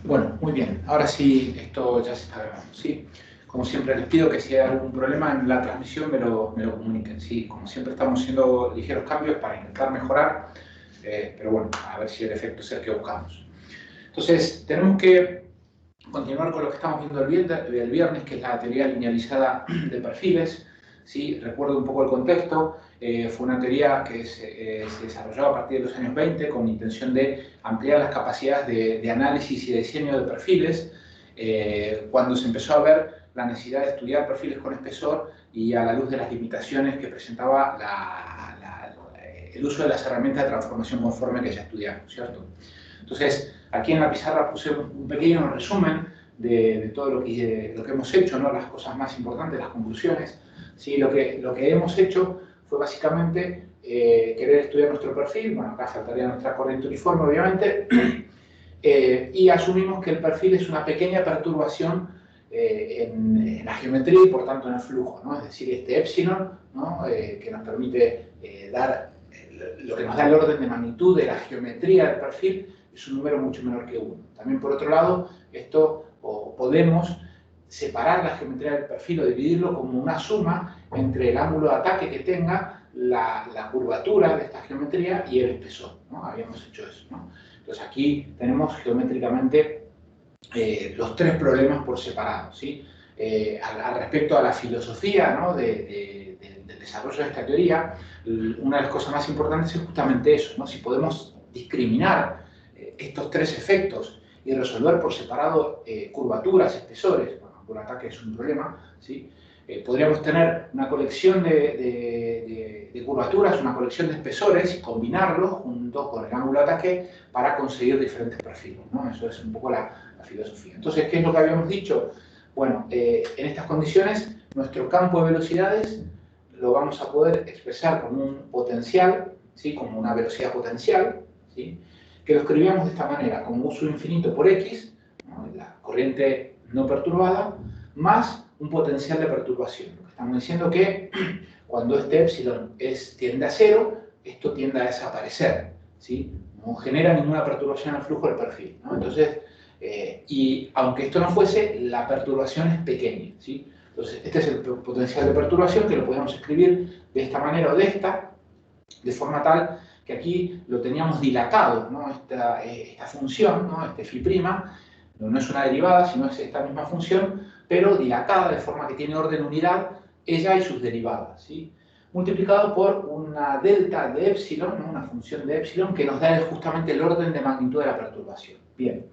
Bueno, muy bien. Ahora sí, esto ya se está grabando, ¿sí? Como siempre les pido que si hay algún problema en la transmisión me lo comuniquen, ¿sí? Como siempre estamos haciendo ligeros cambios para intentar mejorar, pero bueno, a ver si el efecto es el que buscamos. Entonces, tenemos que continuar con lo que estamos viendo el viernes, que es la teoría linealizada de perfiles, ¿sí? Recuerdo un poco el contexto. Fue una teoría que se desarrolló a partir de los años 20 con la intención de ampliar las capacidades de análisis y de diseño de perfiles, cuando se empezó a ver la necesidad de estudiar perfiles con espesor y a la luz de las limitaciones que presentaba el uso de las herramientas de transformación conforme que ya estudiamos, ¿cierto? Entonces, aquí en la pizarra puse un pequeño resumen de todo lo que hemos hecho, ¿no? Las cosas más importantes, las conclusiones. ¿Sí? Lo que hemos hecho fue básicamente querer estudiar nuestro perfil. Bueno, acá faltaría nuestra corriente uniforme, obviamente, y asumimos que el perfil es una pequeña perturbación en la geometría y por tanto en el flujo, ¿no? Es decir, este epsilon, ¿no? Que nos permite dar lo que nos da el orden de magnitud de la geometría del perfil es un número mucho menor que 1. También, por otro lado, podemos separar la geometría del perfil o dividirlo como una suma entre el ángulo de ataque que tenga la curvatura de esta geometría y el espesor, ¿no? Habíamos hecho eso, ¿no? Entonces aquí tenemos geométricamente los tres problemas por separado, ¿sí? Al respecto a la filosofía, ¿no? del desarrollo de esta teoría, una de las cosas más importantes es justamente eso, ¿no? Si podemos discriminar estos tres efectos y resolver por separado curvaturas, espesores, bueno, por ataque es un problema, ¿sí? Podríamos tener una colección de curvaturas, una colección de espesores y combinarlos junto con el ángulo de ataque para conseguir diferentes perfiles, ¿no? Eso es un poco la filosofía. Entonces, ¿qué es lo que habíamos dicho? Bueno, en estas condiciones, nuestro campo de velocidades lo vamos a poder expresar como un potencial, ¿sí? Como una velocidad potencial, ¿sí? Que lo escribíamos de esta manera, como uso infinito por x, ¿no? La corriente no perturbada, más un potencial de perturbación. Estamos diciendo que cuando este epsilon tiende a 0, esto tiende a desaparecer, ¿sí? No genera ninguna perturbación al flujo del perfil, ¿no? Entonces, y aunque esto no fuese, la perturbación es pequeña, ¿sí? Entonces, este es el potencial de perturbación, que lo podemos escribir de esta manera o de esta, de forma tal que aquí lo teníamos dilatado, ¿no? Esta función, ¿no? Este phi', no es una derivada, sino es esta misma función, pero dilatada de forma que tiene orden unidad, ella y sus derivadas, ¿sí? Multiplicado por una delta de epsilon, ¿no? Una función de epsilon que nos da justamente el orden de magnitud de la perturbación. Bien,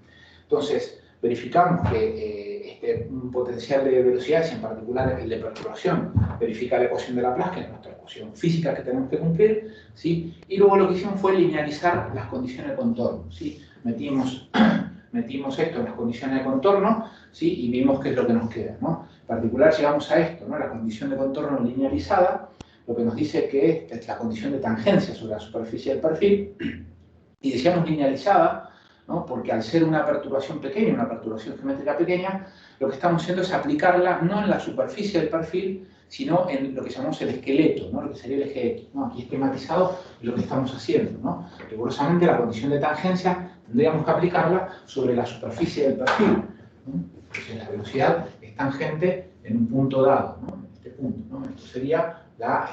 entonces verificamos que un potencial de velocidad, y en particular el de perturbación, verifica la ecuación de Laplace, que es nuestra ecuación física que tenemos que cumplir, ¿sí? Y luego lo que hicimos fue linealizar las condiciones de contorno, ¿sí? Metimos esto en las condiciones de contorno, ¿sí? Y vimos qué es lo que nos queda, ¿no? En particular llegamos a esto, ¿no? La condición de contorno linealizada, lo que nos dice que es la condición de tangencia sobre la superficie del perfil, y decíamos linealizada, ¿no? Porque al ser una perturbación pequeña, una perturbación geométrica pequeña, lo que estamos haciendo es aplicarla no en la superficie del perfil, sino en lo que llamamos el esqueleto, ¿no? Lo que sería el eje X, ¿no? Aquí esquematizado lo que estamos haciendo, ¿no? Rigurosamente la condición de tangencia tendríamos que aplicarla sobre la superficie del perfil, ¿no? Entonces la velocidad es tangente en un punto dado, ¿no? En este punto, ¿no? Esto sería la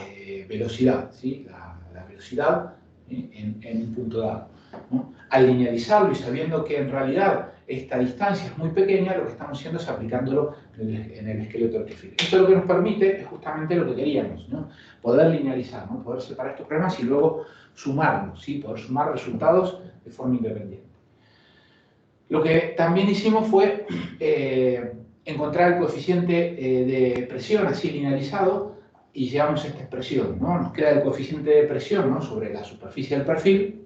velocidad, ¿sí? La velocidad en un punto dado, ¿no? Al linealizarlo y sabiendo que en realidad esta distancia es muy pequeña, lo que estamos haciendo es aplicándolo en el esqueleto del perfil. Esto lo que nos permite es justamente lo que queríamos, ¿no? Poder linealizar, ¿no? Poder separar estos problemas y luego sumarlos, ¿sí? Poder sumar resultados de forma independiente. Lo que también hicimos fue encontrar el coeficiente de presión así linealizado y llevamos esta expresión, ¿no? Nos queda el coeficiente de presión, ¿no? Sobre la superficie del perfil,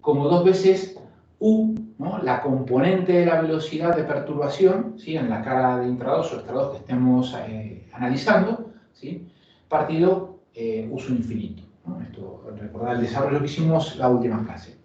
como 2 veces U, ¿no? La componente de la velocidad de perturbación, ¿sí? En la cara de intra2 o extra2 que estemos analizando, ¿sí? Partido uso infinito, ¿no? Esto, recordad el desarrollo que hicimos la última clase.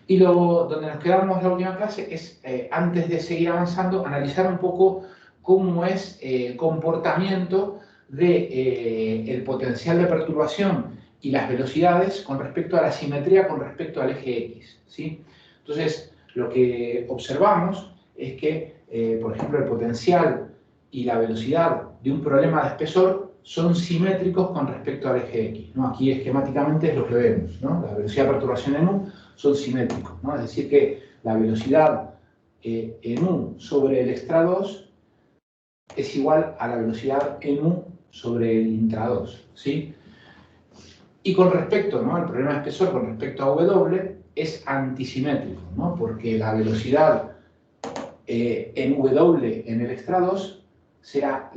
Y luego, donde nos quedamos la última clase es, antes de seguir avanzando, analizar un poco cómo es el comportamiento del potencial de perturbación y las velocidades con respecto a la simetría, con respecto al eje X, ¿sí? Entonces, lo que observamos es que, por ejemplo, el potencial y la velocidad de un problema de espesor son simétricos con respecto al eje X, ¿no? Aquí esquemáticamente es lo que vemos, ¿no? La velocidad de perturbación en U son simétricos, ¿no? Es decir, que la velocidad en U sobre el extra 2 es igual a la velocidad en U sobre el intra 2, ¿sí? Y con respecto, ¿no?, al problema de espesor con respecto a W es antisimétrico, ¿no? Porque la velocidad en W en el extra 2 será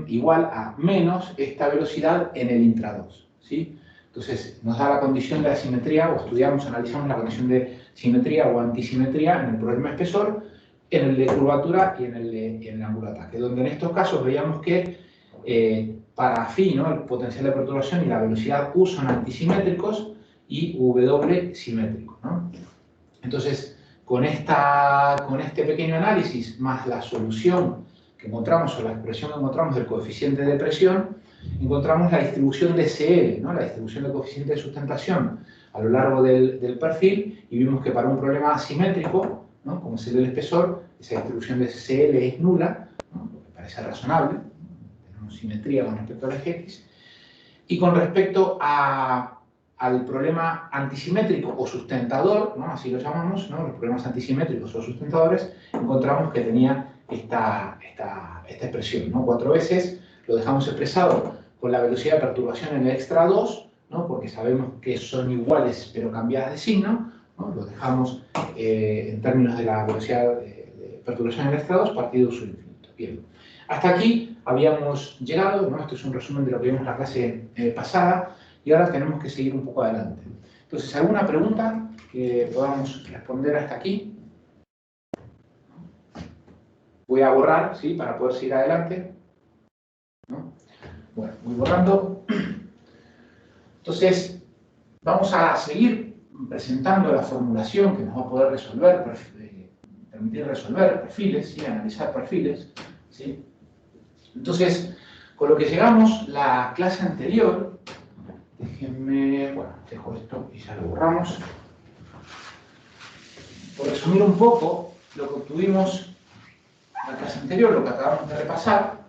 igual a menos esta velocidad en el intra 2, ¿sí? Entonces nos da la condición de asimetría, o analizamos la condición de simetría o antisimetría en el problema de espesor, en el de curvatura y en el de ángulo de ataque, donde en estos casos veíamos que para phi, ¿no?, el potencial de perturbación y la velocidad U son antisimétricos y W simétrico, ¿no? Entonces, con este pequeño análisis, más la solución que encontramos, o la expresión que encontramos del coeficiente de presión, encontramos la distribución de CL, ¿no?, la distribución del coeficiente de sustentación a lo largo del perfil, y vimos que para un problema asimétrico, ¿no?, como es el del espesor, esa distribución de CL es nula, ¿no?, lo que parece razonable, tenemos simetría con respecto al eje X. Y con respecto al problema antisimétrico o sustentador, ¿no?, así lo llamamos, ¿no?, los problemas antisimétricos o sustentadores, encontramos que tenía esta expresión, ¿no? 4 veces lo dejamos expresado con la velocidad de perturbación en el extra 2, ¿no?, porque sabemos que son iguales pero cambiadas de signo, ¿no? Lo dejamos en términos de la velocidad de perturbación en el extra 2 partido de su infinito. Bien. Hasta aquí habíamos llegado, ¿no? Esto es un resumen de lo que vimos en la clase pasada, y ahora tenemos que seguir un poco adelante. Entonces, ¿alguna pregunta que podamos responder hasta aquí? Voy a borrar, ¿sí?, para poder seguir adelante, ¿no? Bueno, voy borrando. Entonces, vamos a seguir presentando la formulación que nos va a poder permitir resolver perfiles, ¿sí?, analizar perfiles, ¿sí? Entonces, con lo que llegamos la clase anterior, déjenme, bueno, dejo esto y ya lo borramos. Por resumir un poco lo que obtuvimos en la clase anterior, lo que acabamos de repasar,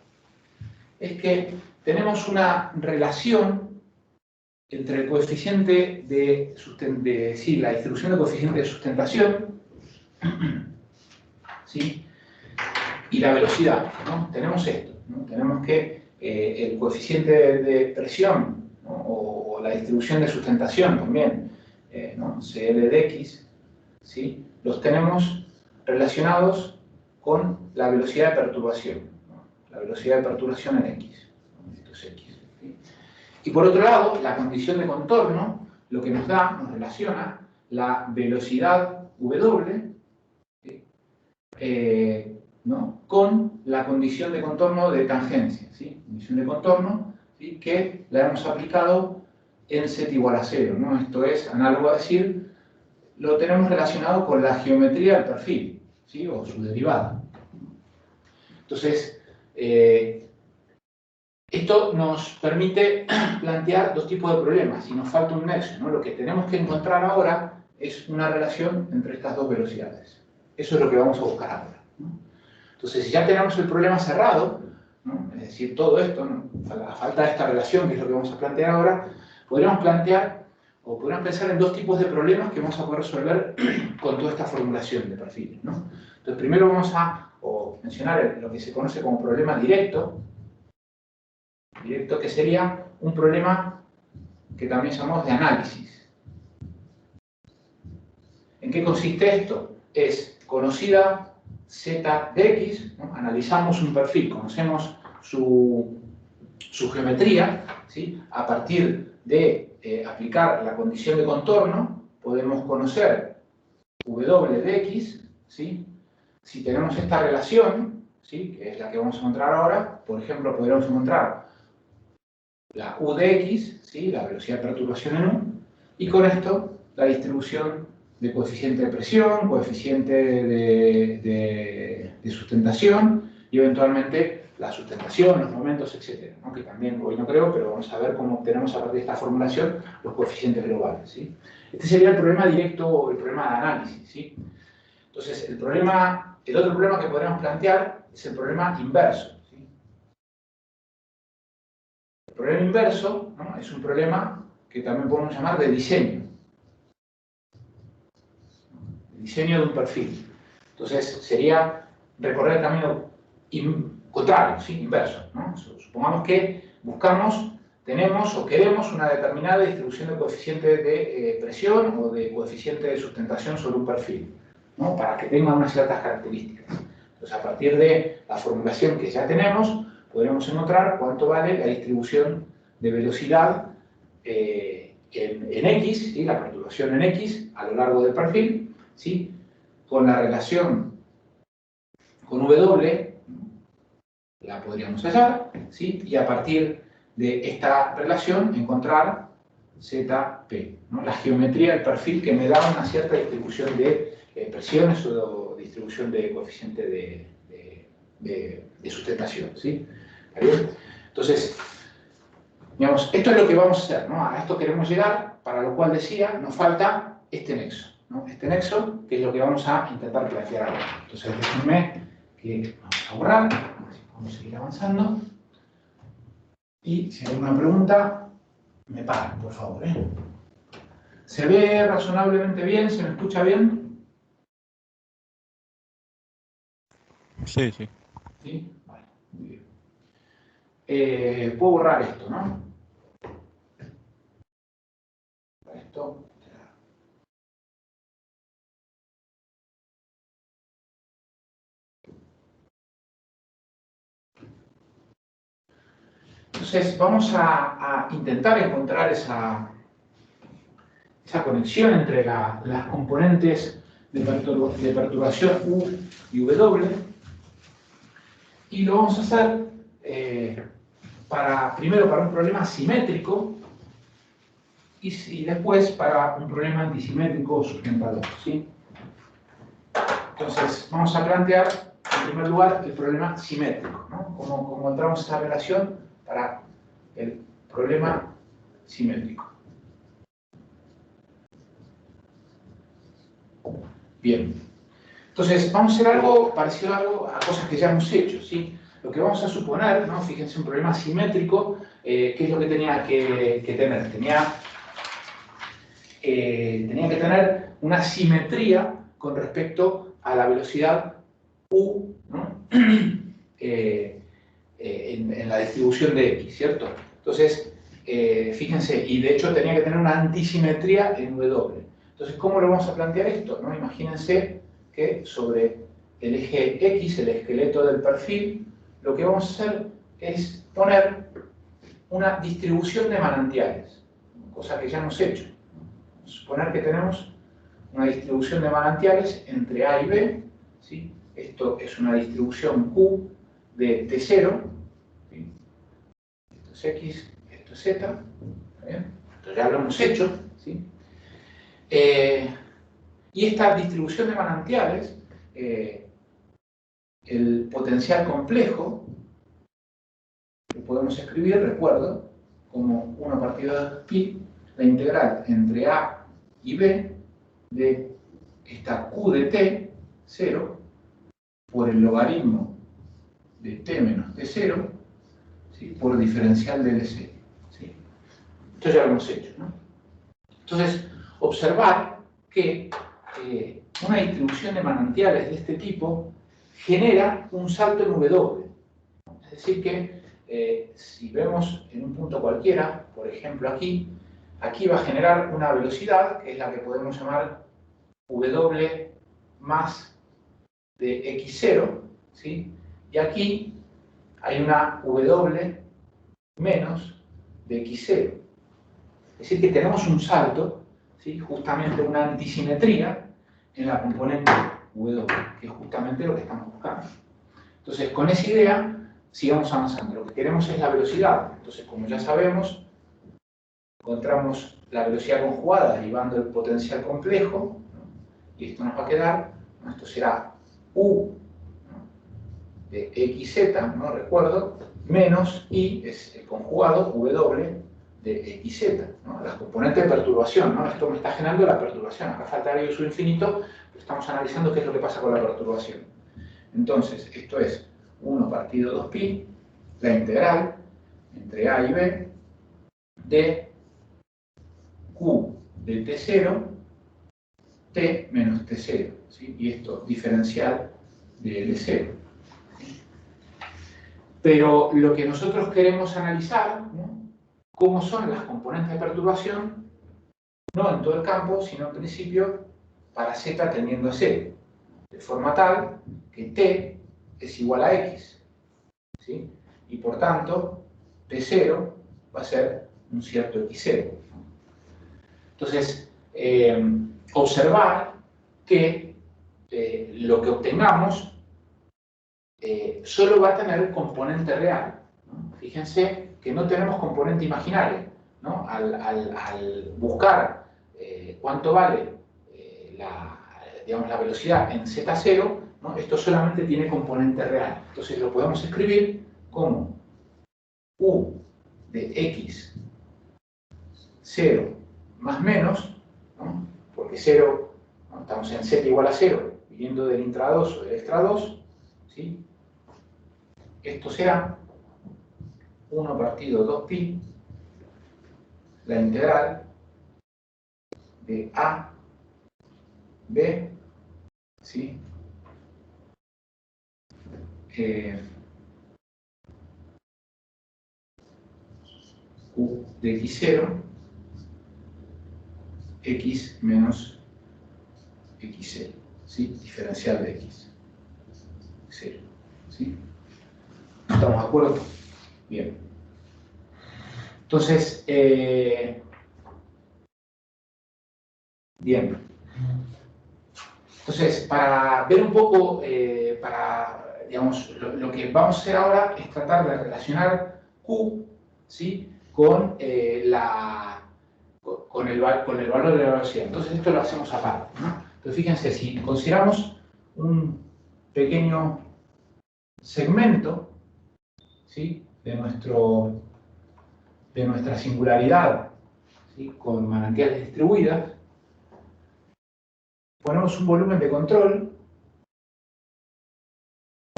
es que tenemos una relación entre el coeficiente la distribución de coeficiente de sustentación, ¿sí?, y la velocidad, ¿no? Tenemos esto, ¿no? Tenemos que el coeficiente de presión, ¿no?, o la distribución de sustentación también, ¿no?, CL de X, ¿sí?, los tenemos relacionados con la velocidad de perturbación, ¿no?, la velocidad de perturbación en X, ¿no?, esto es X, ¿sí? Y por otro lado, la condición de contorno lo que nos relaciona la velocidad W, ¿sí?, ¿no?, con la condición de contorno de tangencia, ¿sí?, condición de contorno, ¿sí?, que la hemos aplicado en z igual a 0, ¿no? Esto es análogo a decir, lo tenemos relacionado con la geometría del perfil, ¿sí?, o su derivada. Entonces, esto nos permite plantear dos tipos de problemas, y nos falta un nexo, ¿no? Lo que tenemos que encontrar ahora es una relación entre estas dos velocidades. Eso es lo que vamos a buscar ahora, ¿no? Entonces, si ya tenemos el problema cerrado, ¿no?, es decir, todo esto, ¿no?, a falta de esta relación, que es lo que vamos a plantear ahora, podríamos pensar en dos tipos de problemas que vamos a poder resolver con toda esta formulación de perfiles, ¿no? Entonces, primero vamos a mencionar lo que se conoce como problema directo, que sería un problema que también llamamos de análisis. ¿En qué consiste esto? Es conocida z de x, ¿no?, analizamos un perfil, conocemos su geometría, ¿sí?, a partir de aplicar la condición de contorno, podemos conocer w de x, ¿sí? Si tenemos esta relación, ¿sí?, que es la que vamos a encontrar ahora, por ejemplo, podríamos encontrar la u de x, ¿sí?, la velocidad de perturbación en u, y con esto la distribución de coeficiente de presión, coeficiente de sustentación, y eventualmente la sustentación, los momentos, etc., ¿no?, que también hoy no creo, pero vamos a ver cómo obtenemos a partir de esta formulación los coeficientes globales, ¿sí? Este sería el problema directo o el problema de análisis, ¿sí? Entonces, el otro problema que podríamos plantear es el problema inverso. ¿Sí? El problema inverso, ¿no?, es un problema que también podemos llamar de diseño. Diseño de un perfil. Entonces, sería recorrer el camino contrario, ¿sí?, inverso, ¿no? Supongamos que tenemos o queremos una determinada distribución de coeficiente de presión o de coeficiente de sustentación sobre un perfil, ¿no?, para que tenga unas ciertas características. Entonces, a partir de la formulación que ya tenemos, podremos encontrar cuánto vale la distribución de velocidad en X, ¿sí?, la perturbación en X a lo largo del perfil, ¿sí?, con la relación con W, la podríamos hallar, ¿sí?, y a partir de esta relación encontrar ZP, ¿no?, la geometría del perfil que me da una cierta distribución de presiones o distribución de coeficiente de sustentación, ¿sí? ¿Está bien? Entonces, digamos, esto es lo que vamos a hacer, ¿no? A esto queremos llegar, para lo cual decía, nos falta este nexo, ¿no? Este nexo, que es lo que vamos a intentar plantear ahora. Entonces, déjenme que vamos a borrar, vamos a seguir avanzando. Y si hay alguna pregunta, me paran, por favor, ¿eh? ¿Se ve razonablemente bien? ¿Se me escucha bien? Sí, sí. ¿Sí? Vale, muy bien. Puedo borrar esto, ¿no? Esto. Entonces, vamos a intentar encontrar esa conexión entre las componentes de perturbación U y W, y lo vamos a hacer primero para un problema simétrico y después para un problema antisimétrico sustentador, ¿sí? Entonces, vamos a plantear en primer lugar el problema simétrico, ¿no? Cómo encontramos esa relación para el problema simétrico. Bien. Entonces, vamos a hacer algo parecido a cosas que ya hemos hecho, ¿sí? Lo que vamos a suponer, ¿no? Fíjense, un problema simétrico, ¿qué es lo que tenía que tener? Tenía que tener una simetría con respecto a la velocidad U, ¿no? En la distribución de X, ¿cierto? Entonces, fíjense, y de hecho tenía que tener una antisimetría en W. Entonces, ¿cómo lo vamos a plantear esto, ¿no? Imagínense que sobre el eje X, el esqueleto del perfil, lo que vamos a hacer es poner una distribución de manantiales, cosa que ya hemos hecho. Suponer que tenemos una distribución de manantiales entre A y B, ¿sí? Esto es una distribución Q de T0, ¿sí? Esto es X, esto es Z, ¿bien? Esto ya lo hemos hecho, ¿sí? Y esta distribución de manantiales, el potencial complejo, lo podemos escribir, recuerdo, como 1 partido de pi, la integral entre A y B de esta Q de T, 0, por el logaritmo de T menos T0, ¿sí?, por diferencial de LC. ¿Sí? Esto ya lo hemos hecho, ¿no? Entonces, observar que una distribución de manantiales de este tipo genera un salto en W. Es decir que si vemos en un punto cualquiera, por ejemplo aquí va a generar una velocidad, que es la que podemos llamar W más de X0, ¿sí? Y aquí hay una W menos de X0. Es decir, que tenemos un salto, ¿sí?, justamente una antisimetría en la componente W, que es justamente lo que estamos buscando. Entonces, con esa idea, sigamos avanzando. Lo que queremos es la velocidad. Entonces, como ya sabemos, encontramos la velocidad conjugada derivando el potencial complejo, ¿no? Y esto nos va a quedar, ¿no?, esto será U, ¿no?, de XZ, ¿no?, recuerdo, menos I, es el conjugado W de XZ, ¿no?, las componentes de perturbación, ¿no? Esto me está generando la perturbación. Acá faltaría su infinito, estamos analizando qué es lo que pasa con la perturbación. Entonces, esto es 1 partido 2pi, la integral entre a y b de q de t0, t menos t0, ¿sí? Y esto diferencial de L0. Pero lo que nosotros queremos analizar, ¿no? Cómo son las componentes de perturbación, no en todo el campo, sino en principio para z tendiendo a 0, de forma tal que t es igual a x, ¿sí? Y por tanto, t0 va a ser un cierto x0. Entonces, observar que lo que obtengamos solo va a tener componente real, ¿no? Fíjense que no tenemos componente imaginario, ¿no? Al buscar cuánto vale la velocidad en z0, ¿no? Esto solamente tiene componente real. Entonces lo podemos escribir como u de x 0 más menos, ¿no? Porque 0, ¿no? Estamos en z igual a 0, viniendo del intra 2 o del extra 2, ¿sí? Esto será 1 partido 2pi, la integral de a, b, ¿sí? Q de x0, x menos x0, ¿sí? Diferencial de x, 0, ¿sí? ¿Estamos de acuerdo? Bien. Entonces, bien. Entonces, para ver un poco, digamos, lo que vamos a hacer ahora es tratar de relacionar Q, ¿sí? Con, con el valor de la velocidad. Entonces, esto lo hacemos aparte, ¿no? Entonces, fíjense, si consideramos un pequeño segmento, ¿sí? de nuestra singularidad, ¿sí? Con manantiales distribuidas, ponemos un volumen de control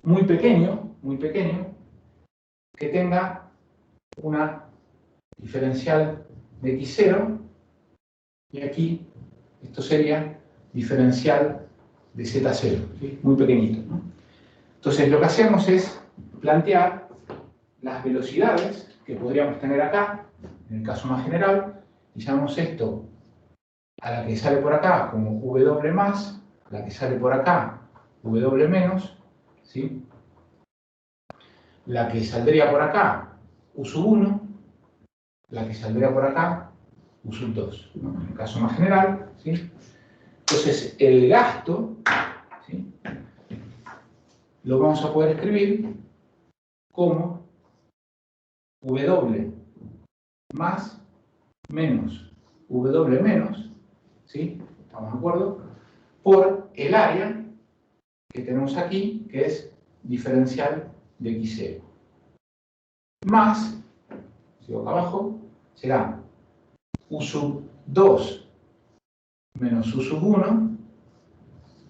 muy pequeño, que tenga una diferencial de x0, y aquí esto sería diferencial de z0, ¿sí? Muy pequeñito, ¿no? Entonces lo que hacemos es plantear las velocidades que podríamos tener acá, en el caso más general, y llamamos esto a la que sale por acá como W más, a la que sale por acá W menos, ¿sí? La que saldría por acá U sub 1, la que saldría por acá U sub 2, ¿no? En el caso más general, ¿sí? Entonces el gasto, ¿sí? Lo vamos a poder escribir como W más menos W menos, ¿sí? ¿Estamos de acuerdo? Por el área que tenemos aquí, que es diferencial de x0. Más, sigo acá abajo, será U sub 2 menos U sub 1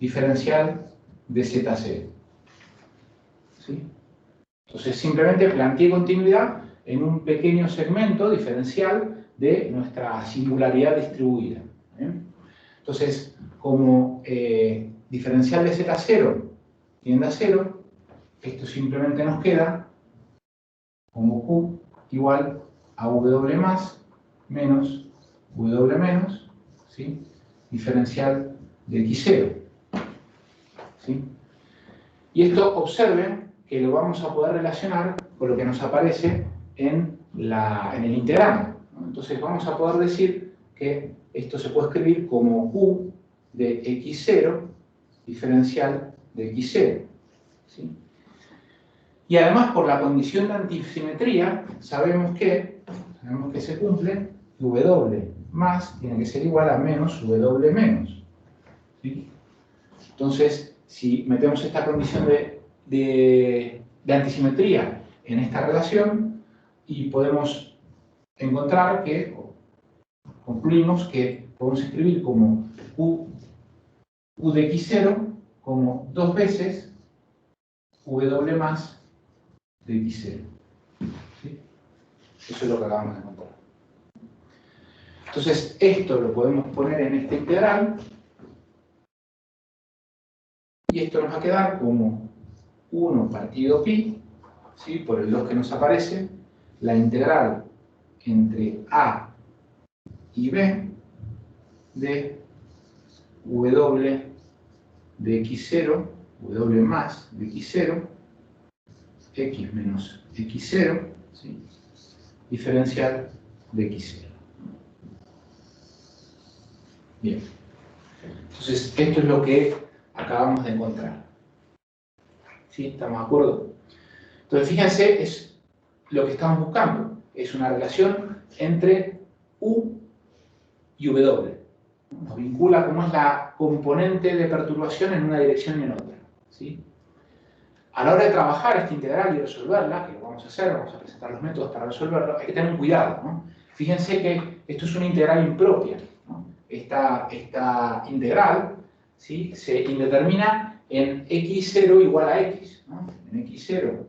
diferencial de z0. ¿Sí? Entonces simplemente planteé continuidad en un pequeño segmento diferencial de nuestra singularidad distribuida. Entonces, como diferencial de z0 tiende a 0, esto simplemente nos queda como Q igual a W más menos W menos, ¿sí? Diferencial de x0. ¿Sí? Y esto observen que lo vamos a poder relacionar con lo que nos aparece en el integrando, ¿no? Entonces vamos a poder decir que esto se puede escribir como Q de x0 diferencial de x0. ¿Sí? Y además, por la condición de antisimetría, sabemos que se cumple que W más tiene que ser igual a menos W menos. ¿Sí? Entonces, si metemos esta condición de antisimetría en esta relación, y podemos encontrar que, concluimos que podemos escribir como Q U de x0 como 2 veces W más de x0. ¿Sí? Eso es lo que acabamos de encontrar. Entonces, esto lo podemos poner en esta integral. Y esto nos va a quedar como 1 partido pi, ¿sí? Por el 2 que nos aparece, la integral entre a y b de w de x0, w más de x0, x menos x0, ¿sí? Diferencial de x0. Bien. Entonces, esto es lo que acabamos de encontrar. ¿Sí? ¿Estamos de acuerdo? Entonces, fíjense, es lo que estamos buscando. Es una relación entre U y W. Nos vincula cómo es la componente de perturbación en una dirección y en otra. ¿Sí? A la hora de trabajar esta integral y resolverla, que lo vamos a hacer, vamos a presentar los métodos para resolverlo, hay que tener un cuidado, ¿no? Fíjense que esto es una integral impropia, ¿no? Esta integral, ¿sí? Se indetermina en x0 igual a x, ¿no? En x0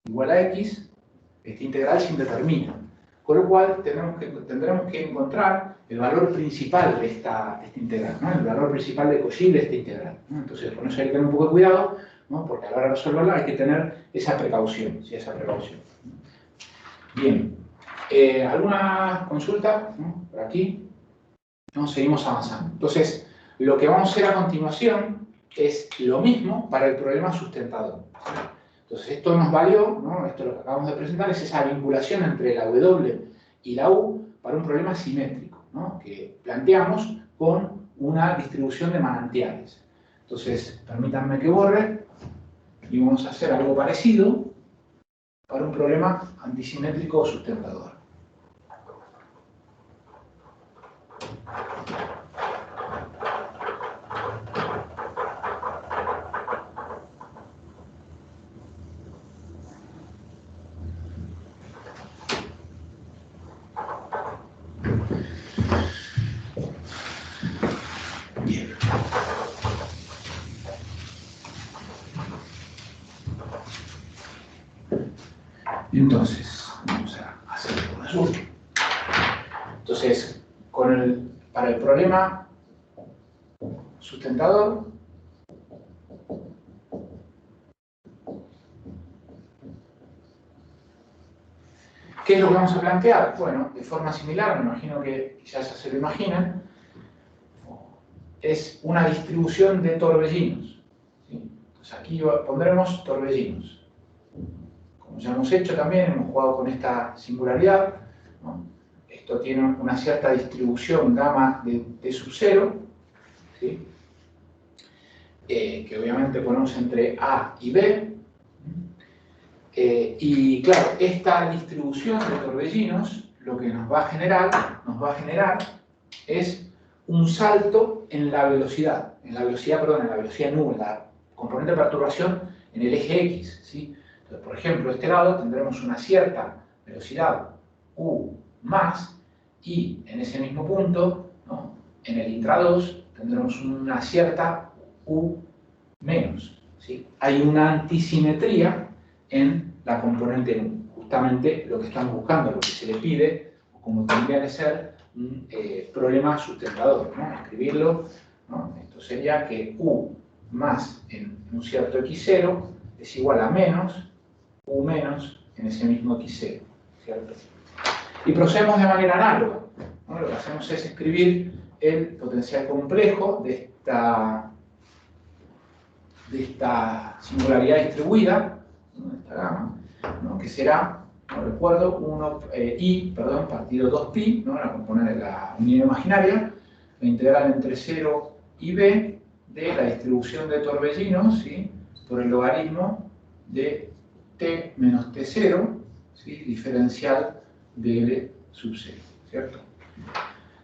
igual a x, esta integral se indetermina. Con lo cual tendremos que encontrar el valor principal de esta integral, ¿no? El valor principal de Cauchy de esta integral, ¿no? Entonces, con eso hay que tener un poco de cuidado, ¿no? Porque a la hora de resolverla hay que tener esa precaución, ¿sí? Esa precaución. Bien. ¿Alguna consulta? ¿No? Por aquí. ¿No? Seguimos avanzando. Entonces, lo que vamos a hacer a continuación es lo mismo para el problema sustentador. Entonces, esto nos valió, ¿no? Esto lo que acabamos de presentar es esa vinculación entre la W y la U para un problema simétrico, ¿no? Que planteamos con una distribución de manantiales. Entonces, permítanme que borre y vamos a hacer algo parecido para un problema antisimétrico o sustentador. Bien. Entonces, vamos a hacerlo con azul. Entonces, para el problema sustentador, ¿qué es lo que vamos a plantear? Bueno, de forma similar, me imagino que quizás ya se lo imaginan, es una distribución de torbellinos. ¿Sí? Entonces aquí pondremos torbellinos. Como ya hemos hecho también, hemos jugado con esta singularidad, ¿no? Esto tiene una cierta distribución gamma de T sub 0, ¿sí? Que obviamente ponemos entre A y B. Y claro, esta distribución de torbellinos lo que nos va a generar es un salto en la velocidad, en la velocidad nube, en la componente de perturbación en el eje X, ¿sí? Entonces, por ejemplo, de este lado tendremos una cierta velocidad U más y en ese mismo punto, ¿no? En el intra 2 tendremos una cierta U menos, ¿sí? Hay una antisimetría en la componente nu, justamente lo que estamos buscando, lo que se le pide, o como tendría que ser un problema sustentador, ¿no? Escribirlo, ¿no? Esto sería que U más en un cierto x0 es igual a menos U menos en ese mismo x0, ¿cierto? Y procedemos de manera análoga, ¿no? Lo que hacemos es escribir el potencial complejo de esta singularidad distribuida, ¿no? De esta gama, ¿no? Que será, no recuerdo, partido 2pi, ¿no? La componente de la unidad imaginaria, la integral entre 0 y b de la distribución de torbellinos, ¿sí? Por el logaritmo de t menos t0, ¿sí? Diferencial de L sub 0, ¿cierto?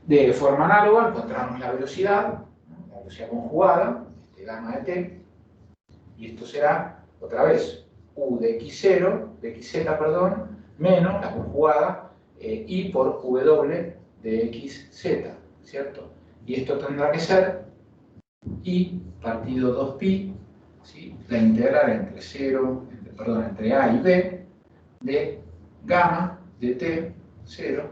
De forma análoga encontramos la velocidad, ¿no? La velocidad conjugada, gamma de t, y esto será, otra vez, U de x0, de xz, perdón, menos la conjugada I por W de xz, ¿cierto? Y esto tendrá que ser y partido 2pi, ¿sí? La integral entre a y b de gamma de t, 0,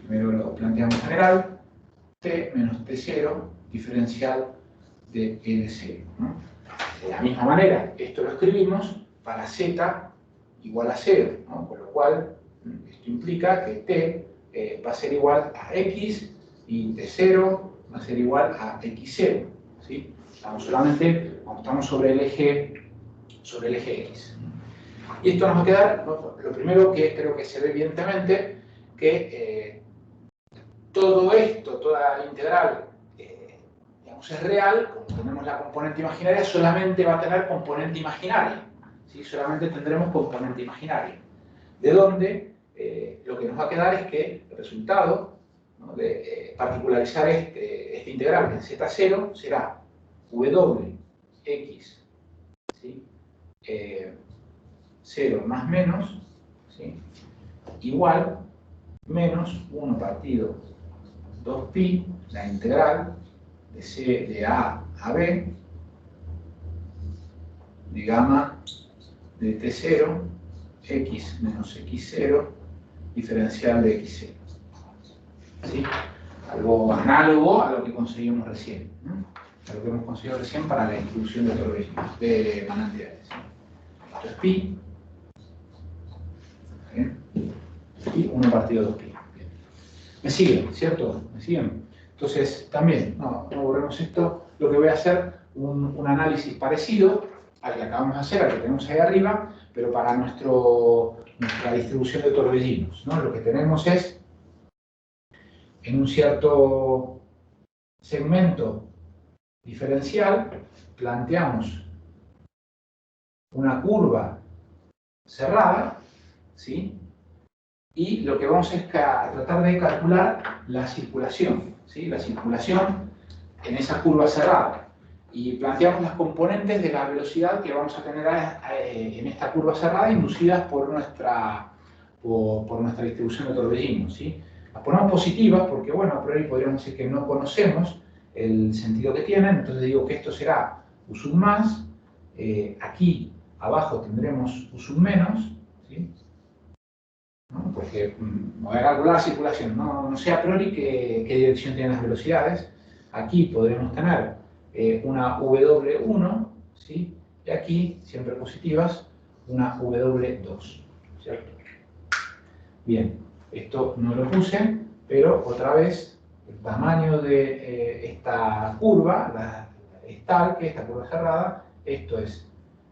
primero lo planteamos general, t menos t0 diferencial de e de 0, ¿no? De la misma manera, esto lo escribimos para z igual a 0, ¿no? Con lo cual, esto implica que t va a ser igual a x y t0 va a ser igual a x0, ¿sí? Estamos solamente, cuando estamos sobre el eje x. Y esto nos va a quedar, ¿no? Lo primero que creo que se ve evidentemente, que todo esto, toda la integral, digamos, es real. Como tenemos la componente imaginaria, solamente va a tener componente imaginaria, ¿sí? Solamente tendremos componente imaginaria. De donde lo que nos va a quedar es que el resultado, ¿no?, de particularizar esta integral en z0 será wx, ¿sí? 0 más menos, ¿sí?, igual menos 1 partido 2pi, la integral de a a b de gamma de t0 x menos x0 diferencial de x0, ¿sí? Algo análogo a lo que conseguimos recién, ¿no? A lo que hemos conseguido recién para la distribución de torbellinos, de manantiales. Esto es pi, ¿bien? Y 1 partido 2pi. Bien. ¿Me siguen? ¿Cierto? ¿Me siguen? Entonces, también, no borremos esto. Lo que voy a hacer, un análisis parecido al que acabamos de hacer, al que tenemos ahí arriba, pero para nuestra distribución de torbellinos, ¿no? Lo que tenemos es, en un cierto segmento diferencial, planteamos una curva cerrada, ¿sí? Y lo que vamos es tratar de calcular la circulación, ¿sí? La circulación en esa curva cerrada. Y planteamos las componentes de la velocidad que vamos a tener en esta curva cerrada inducidas por nuestra distribución de torbellinos, ¿sí? Las ponemos positivas porque, bueno, a priori podríamos decir que no conocemos el sentido que tienen, entonces digo que esto será u sub más, aquí abajo tendremos u sub menos, ¿sí? ¿No? Porque voy a calcular la circulación, no sé a priori qué dirección tienen las velocidades. Aquí podremos tener una W1, ¿sí? Y aquí, siempre positivas, una W2, ¿cierto? Bien, esto no lo puse, pero otra vez el tamaño de esta curva es tal que esta curva cerrada, esto es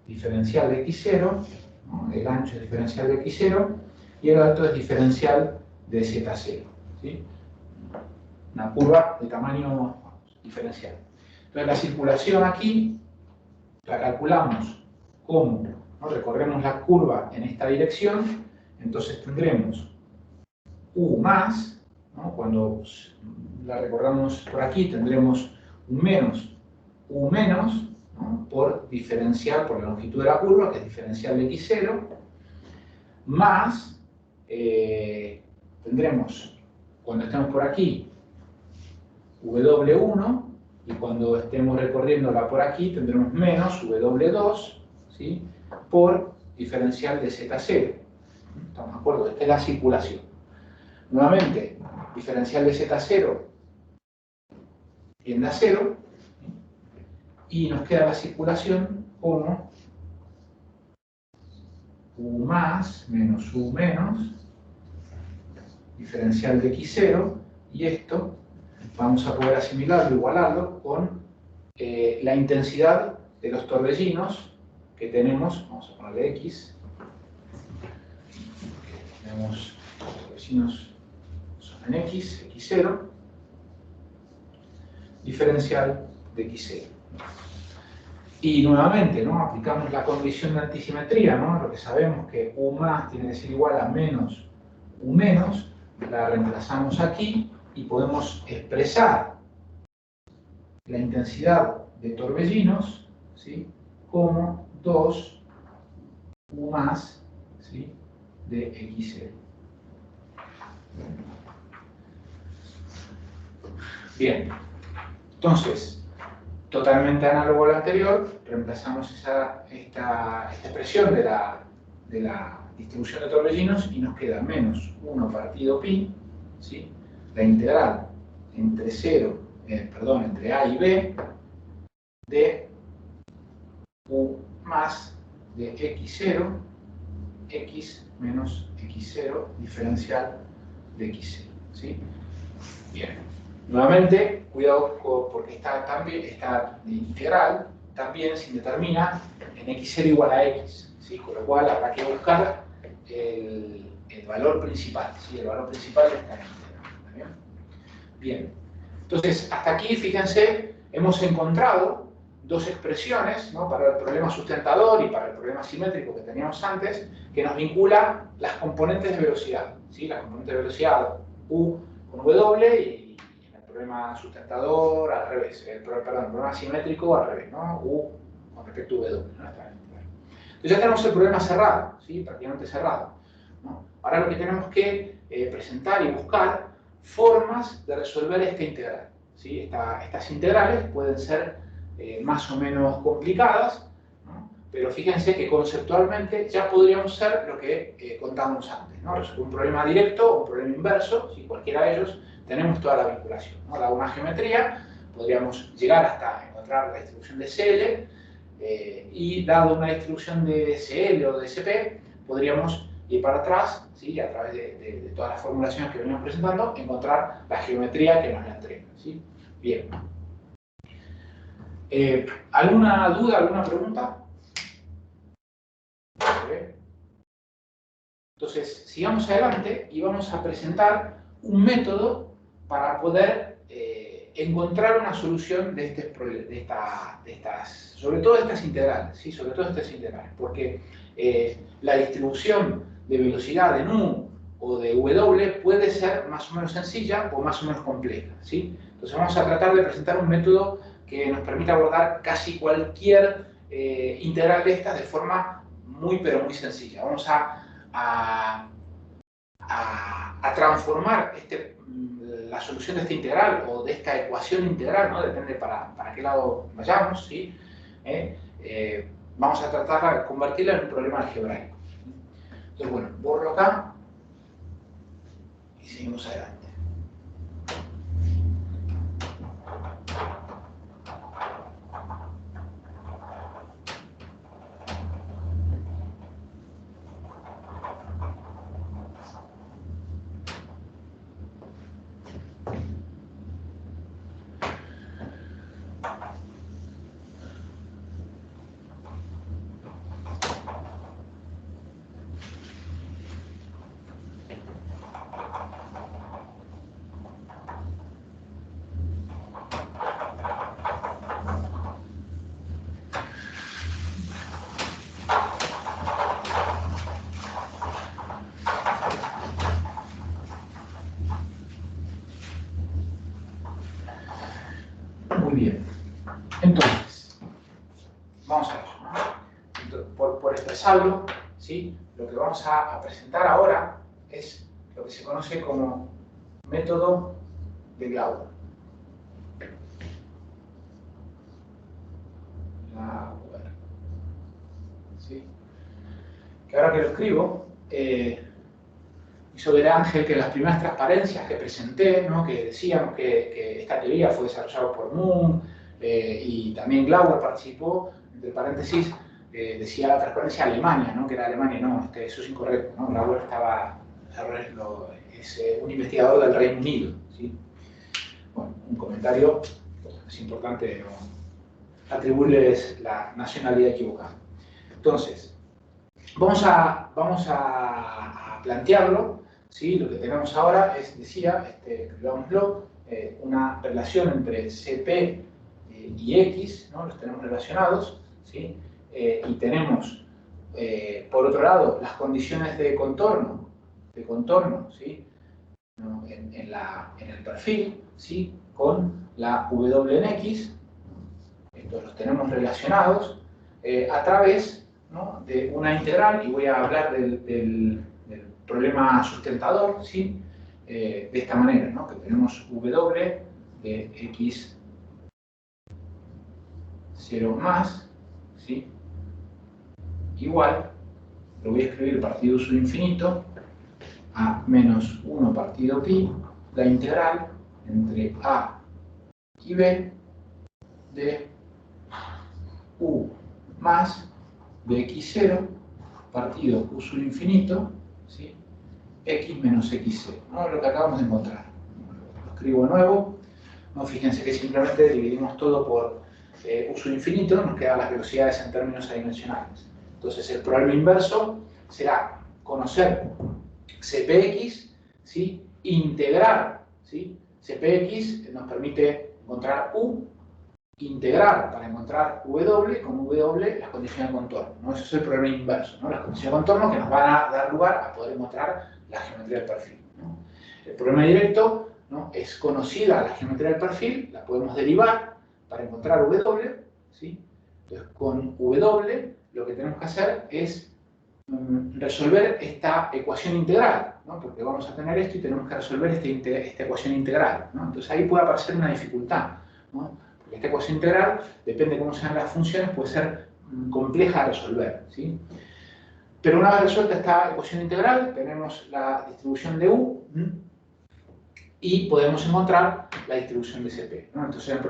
diferencial de x0, ¿no? El ancho es diferencial de x0, y el alto es diferencial de z0, ¿sí? Una curva de tamaño diferencial. Entonces la circulación aquí la calculamos como, ¿no?, recorremos la curva en esta dirección, entonces tendremos u más, ¿no?, cuando la recorramos por aquí tendremos un menos, u menos, ¿no?, por diferencial, por la longitud de la curva, que es diferencial de x0, más tendremos, cuando estemos por aquí, W1, y cuando estemos recorriéndola por aquí tendremos menos W2, ¿sí?, por diferencial de Z0. ¿Estamos de acuerdo? Esta es la circulación. Nuevamente, diferencial de Z0 tiende a 0, ¿sí?, y nos queda la circulación como U más menos U menos diferencial de x0, y esto vamos a poder asimilarlo, igualarlo con la intensidad de los torbellinos que tenemos. Vamos a ponerle x. Tenemos los torbellinos son en x, x0, diferencial de x0. Y nuevamente, ¿no?, aplicamos la condición de antisimetría, ¿no? Lo que sabemos que U más tiene que ser igual a menos U menos, la reemplazamos aquí y podemos expresar la intensidad de torbellinos, ¿sí?, como 2 U más, ¿sí?, de x0. Bien, entonces, totalmente análogo al anterior, reemplazamos esta expresión de la distribución de torbellinos y nos queda menos 1 partido pi, ¿sí? La integral entre entre A y B de U más de x0, x menos x0 diferencial de x0, ¿sí? Bien. Nuevamente, cuidado porque esta integral también se determina en x0 igual a x, ¿sí? Con lo cual habrá que buscar el valor principal, ¿sí? El valor principal de esta integral. ¿Está bien? Bien. Entonces, hasta aquí, fíjense, hemos encontrado dos expresiones, ¿no? Para el problema sustentador y para el problema simétrico que teníamos antes, que nos vinculan las componentes de velocidad, ¿sí? Las componentes de velocidad U con W y en el problema sustentador al revés, el problema simétrico al revés, ¿no? U con respecto a W, ¿no? Entonces ya tenemos el problema cerrado, ¿sí? Prácticamente cerrado, ¿no? Ahora lo que tenemos que presentar y buscar formas de resolver esta integral, ¿sí? Estas integrales pueden ser más o menos complicadas, ¿no? Pero fíjense que conceptualmente ya podríamos ser lo que contábamos antes, ¿no? Resolver un problema directo o un problema inverso, si cualquiera de ellos, tenemos toda la vinculación, ¿no? Dada una geometría, podríamos llegar hasta encontrar la distribución de CL, y dado una distribución de CL o de SP, podríamos ir para atrás, ¿sí? A través de todas las formulaciones que venimos presentando, encontrar la geometría que nos la entrega, ¿sí? Bien. ¿Alguna duda, alguna pregunta? Entonces, sigamos adelante y vamos a presentar un método para poder encontrar una solución de sobre todo de estas integrales, ¿sí? Sobre todo de estas integrales, porque la distribución de velocidad en U o de W puede ser más o menos sencilla o más o menos compleja, ¿sí? Entonces vamos a tratar de presentar un método que nos permita abordar casi cualquier integral de estas de forma muy pero muy sencilla. Vamos a transformar la solución de esta integral o de esta ecuación integral, ¿no? Depende para qué lado vayamos, ¿sí? Vamos a tratar de convertirla en un problema algebraico. Entonces, bueno, borro acá y seguimos adelante. Muy bien. Entonces, vamos a ver, ¿no? Por expresarlo, ¿sí? Lo que vamos a presentar ahora es lo que se conoce como método de Glauber. ¿Sí? Que ahora que lo escribo, hizo ver Ángel que en las primeras transparencias que presenté, ¿no? Que decíamos que esta teoría fue desarrollada por Moon, y también Glauber participó, entre paréntesis, decía la transparencia Alemania, ¿no? Que era Alemania, no, eso es incorrecto, ¿no? Glauber es un investigador del Reino Unido, ¿sí? Bueno, un comentario, es importante no atribuirles la nacionalidad equivocada. Entonces, vamos a plantearlo, ¿sí? Lo que tenemos ahora es, decía, escribámoslo, una relación entre CP y X, ¿no? Los tenemos relacionados, ¿sí? Y tenemos, por otro lado, las condiciones de contorno, ¿sí? ¿No? En el perfil, ¿sí? Con la W en X, estos los tenemos relacionados a través, ¿no? De una integral, y voy a hablar del problema sustentador, ¿sí? De esta manera, ¿no? Que tenemos W de x0 más, ¿sí? Igual, lo voy a escribir partido sub infinito, a menos 1 partido pi, la integral entre a y b de u más de x0 partido q sub infinito, ¿sí? X menos x0, ¿no? Lo que acabamos de encontrar. Lo escribo de nuevo. ¿No? Fíjense que simplemente dividimos todo por u sub infinito, nos quedan las velocidades en términos adimensionales. Entonces el problema inverso será conocer Cpx, ¿sí? Integrar, ¿sí? Cpx nos permite encontrar u, integrar para encontrar w, con w las condiciones de contorno, ¿no? Eso es el problema inverso, ¿no? Las condiciones de contorno que nos van a dar lugar a poder encontrar la geometría del perfil, ¿no? El problema directo, ¿no? Es conocida la geometría del perfil, la podemos derivar para encontrar w, ¿sí? Entonces con w lo que tenemos que hacer es resolver esta ecuación integral, ¿no? Porque vamos a tener esto y tenemos que resolver esta ecuación integral, ¿no? Entonces ahí puede aparecer una dificultad, ¿no? Porque esta ecuación integral, depende de cómo sean las funciones, puede ser compleja de resolver, ¿sí? Pero una vez resuelta esta ecuación integral, tenemos la distribución de u y podemos encontrar la distribución de Cp, ¿no? Entonces en el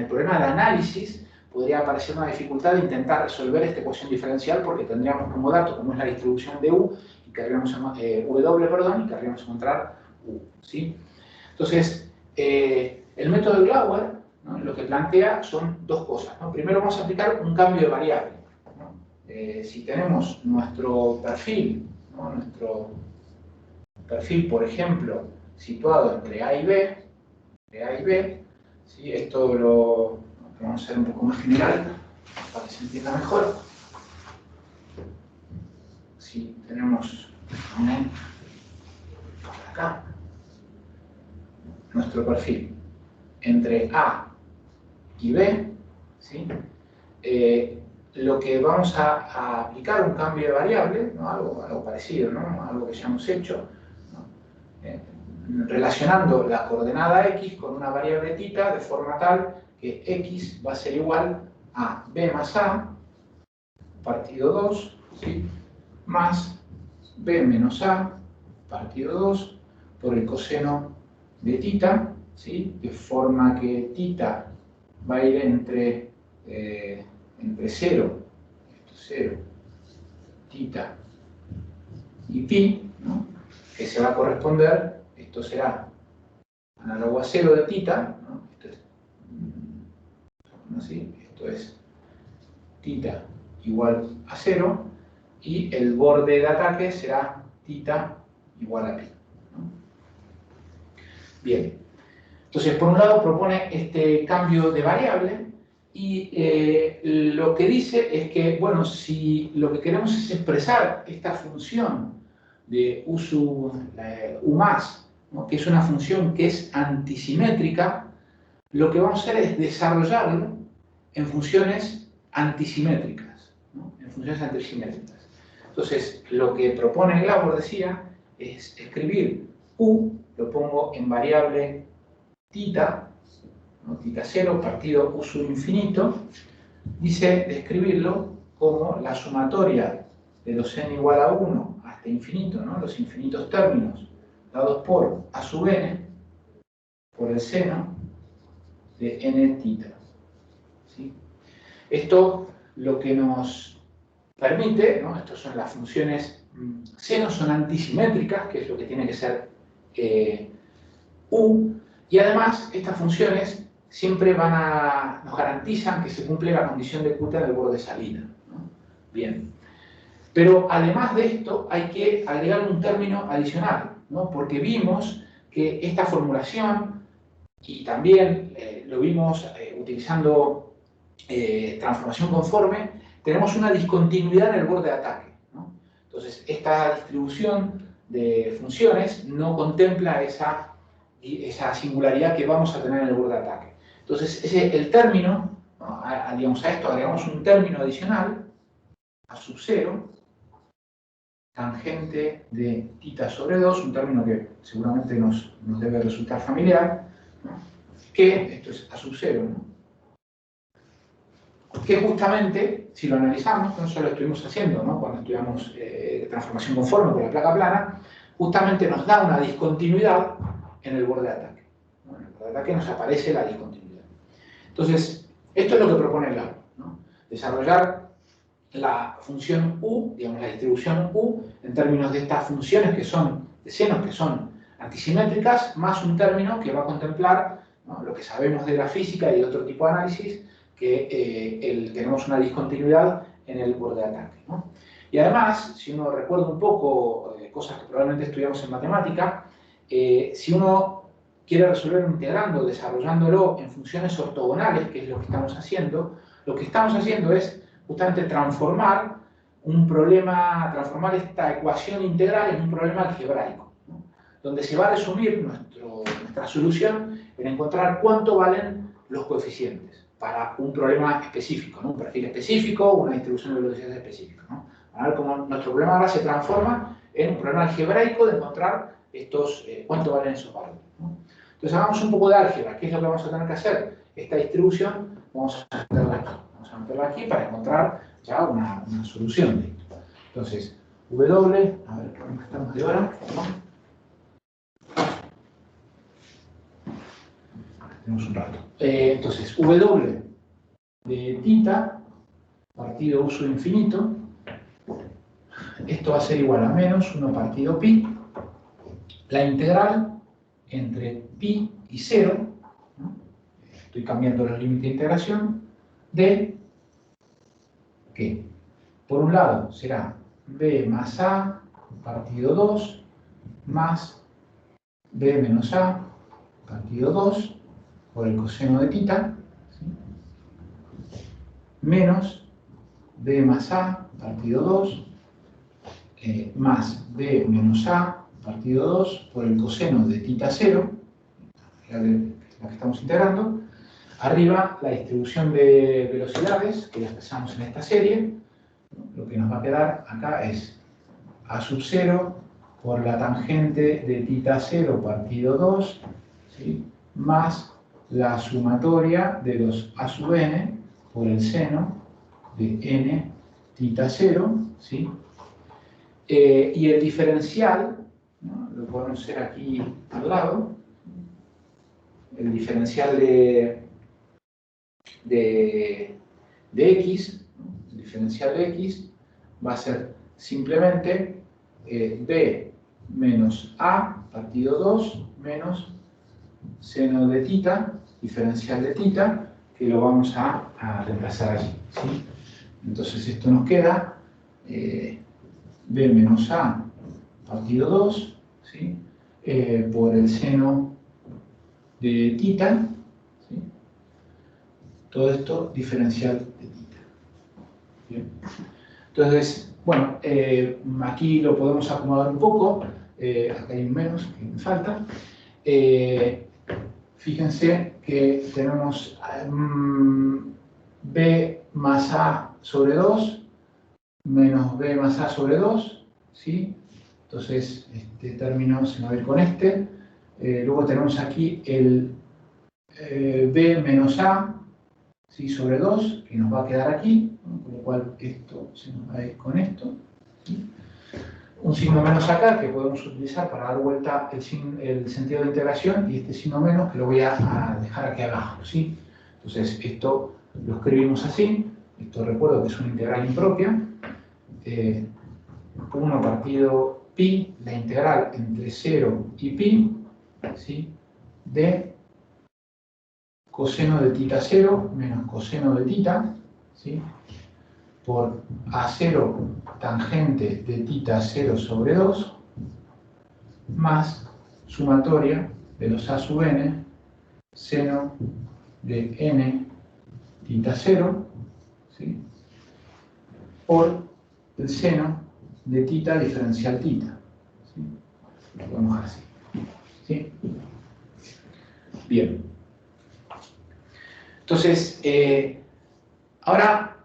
problema del análisis podría aparecer una dificultad de intentar resolver esta ecuación diferencial porque tendríamos como dato, como es la distribución de u, y querríamos, w, perdón, y querríamos encontrar u, ¿sí? Entonces, el método de Glauer, ¿no? Lo que plantea son dos cosas, ¿no? Primero vamos a aplicar un cambio de variable, ¿no? Si tenemos nuestro perfil, ¿no? Nuestro perfil, por ejemplo, situado entre A y B, ¿sí? Esto lo vamos a hacer un poco más general para que se entienda mejor. Si tenemos acá nuestro perfil entre A y B, ¿sí? Lo que vamos a aplicar un cambio de variable, ¿no? Algo parecido, ¿no? Algo que ya hemos hecho, ¿no? Relacionando la coordenada x con una variable θ de forma tal que x va a ser igual a b más a partido 2, ¿sí? Más b menos a partido 2 por el coseno de θ, ¿sí? De forma que θ va a ir entre 0, θ y pi, ¿no? Que se va a corresponder, esto será análogo a 0 de θ, ¿no? Esto es θ igual a 0, y el borde de ataque será θ igual a pi, ¿no? Bien, entonces por un lado propone este cambio de variable y lo que dice es que, bueno, si lo que queremos es expresar esta función de u más, ¿no? Que es una función que es antisimétrica, lo que vamos a hacer es desarrollarlo en funciones antisimétricas, ¿no? En funciones antisimétricas. Entonces, lo que propone Glauer, decía, es escribir u, lo pongo en variable θ, ¿no? θ0 partido u sub infinito, dice describirlo como la sumatoria de los n igual a 1 hasta infinito, ¿no? Los infinitos términos dados por a sub n por el seno de n θ, ¿sí? Esto lo que nos permite, ¿no? Estas son las funciones senos, son antisimétricas, que es lo que tiene que ser u, y además estas funciones siempre nos garantizan que se cumple la condición de Qt en el borde de salida, ¿no? Bien, pero además de esto hay que agregar un término adicional, ¿no? Porque vimos que esta formulación, y también lo vimos utilizando transformación conforme, tenemos una discontinuidad en el borde de ataque, ¿no? Entonces, esta distribución de funciones no contempla esa singularidad que vamos a tener en el borde de ataque. Entonces, el término, ¿no? Digamos, a esto agregamos un término adicional, a sub 0, tangente de θ sobre 2, un término que seguramente nos debe resultar familiar, ¿no? que esto es a sub 0, ¿no? Que justamente, si lo analizamos, no solo estuvimos haciendo, ¿no? Cuando estudiamos transformación conforme con la placa plana, justamente nos da una discontinuidad en el borde de ataque. ¿No? En el borde de ataque nos aparece la discontinuidad. Entonces, esto es lo que propone el lab, ¿no? Desarrollar la función U, digamos la distribución U, en términos de estas funciones que son, de senos que son antisimétricas, más un término que va a contemplar, ¿no?, lo que sabemos de la física y de otro tipo de análisis, que tenemos una discontinuidad en el borde de ataque, ¿no? Y además, si uno recuerda un poco cosas que probablemente estudiamos en matemática, si uno quiere resolver un integrando desarrollándolo en funciones ortogonales, que es lo que estamos haciendo es justamente transformar un problema, transformar esta ecuación integral en un problema algebraico, ¿no?, donde se va a resumir nuestra solución en encontrar cuánto valen los coeficientes para un problema específico, ¿no?, un perfil específico, una distribución de velocidades específica, ¿no? A ver cómo nuestro problema ahora se transforma en un problema algebraico de encontrar cuánto valen esos valores, ¿no? Entonces hagamos un poco de álgebra. ¿Qué es lo que vamos a tener que hacer? Esta distribución vamos a meterla aquí para encontrar ya una solución de esto. Entonces, W, a ver, ¿cómo estamos de hora? Tenemos un rato. Entonces, W de tita, partido uso infinito, esto va a ser igual a menos 1 partido pi, la integral entre pi y 0, ¿no?, estoy cambiando los límites de integración, de que por un lado será b más a partido 2 más b menos a partido 2 por el coseno de tita, ¿sí?, menos b más a partido 2 más b menos a partido 2 por el coseno de tita 0, la que estamos integrando. Arriba la distribución de velocidades, que la expresamos en esta serie. Lo que nos va a quedar acá es a sub 0 por la tangente de tita 0 partido 2, ¿sí?, más la sumatoria de los a sub n por el seno de n tita 0, ¿sí? Y el diferencial, ¿no?, lo podemos hacer aquí al lado, el diferencial de x, ¿no?, el diferencial de x va a ser simplemente b menos a partido 2 menos seno de tita, diferencial de tita, que lo vamos a reemplazar allí, ¿sí? Entonces esto nos queda b menos a partido 2, ¿sí?, por el seno de tita, ¿sí?, todo esto diferencial de tita. Bien. Entonces, bueno, aquí lo podemos acomodar un poco, acá hay un menos que me falta. Fíjense que tenemos b más a sobre 2 menos b más a sobre 2, ¿sí? Entonces, este término se va a ir con este. Luego tenemos aquí el b menos a, ¿sí?, sobre 2, que nos va a quedar aquí, ¿no?, con lo cual esto se nos va a ir con esto, ¿sí? Un signo menos acá que podemos utilizar para dar vuelta el sentido de integración, y este signo menos que lo voy a dejar aquí abajo, ¿sí? Entonces, esto lo escribimos así. Esto recuerdo que es una integral impropia. 1 partido pi, la integral entre 0 y pi, ¿sí?, de coseno de tita 0 menos coseno de tita, ¿sí?, por a0 tangente de tita 0 sobre 2 más sumatoria de los a sub n seno de n tita 0, ¿sí?, por el seno de tita diferencial tita, ¿sí? Lo podemos dejar así, ¿sí? Bien. Entonces, ahora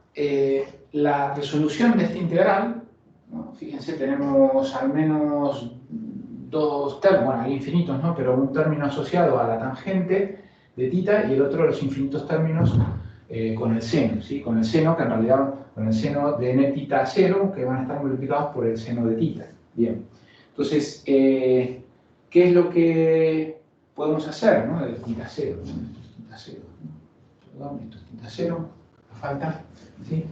la resolución de esta integral, ¿no?, fíjense, tenemos al menos dos términos, bueno, hay infinitos, ¿no?, pero un término asociado a la tangente de tita, y el otro los infinitos términos con el seno, ¿sí? Con el seno, que en realidad, con el seno de n tita 0, que van a estar multiplicados por el seno de tita. Bien. Entonces, ¿qué es lo que podemos hacer, ¿no? De tita 0, ¿no? Tita 0, ¿no? Perdón, esto es tita 0, falta, ¿sí?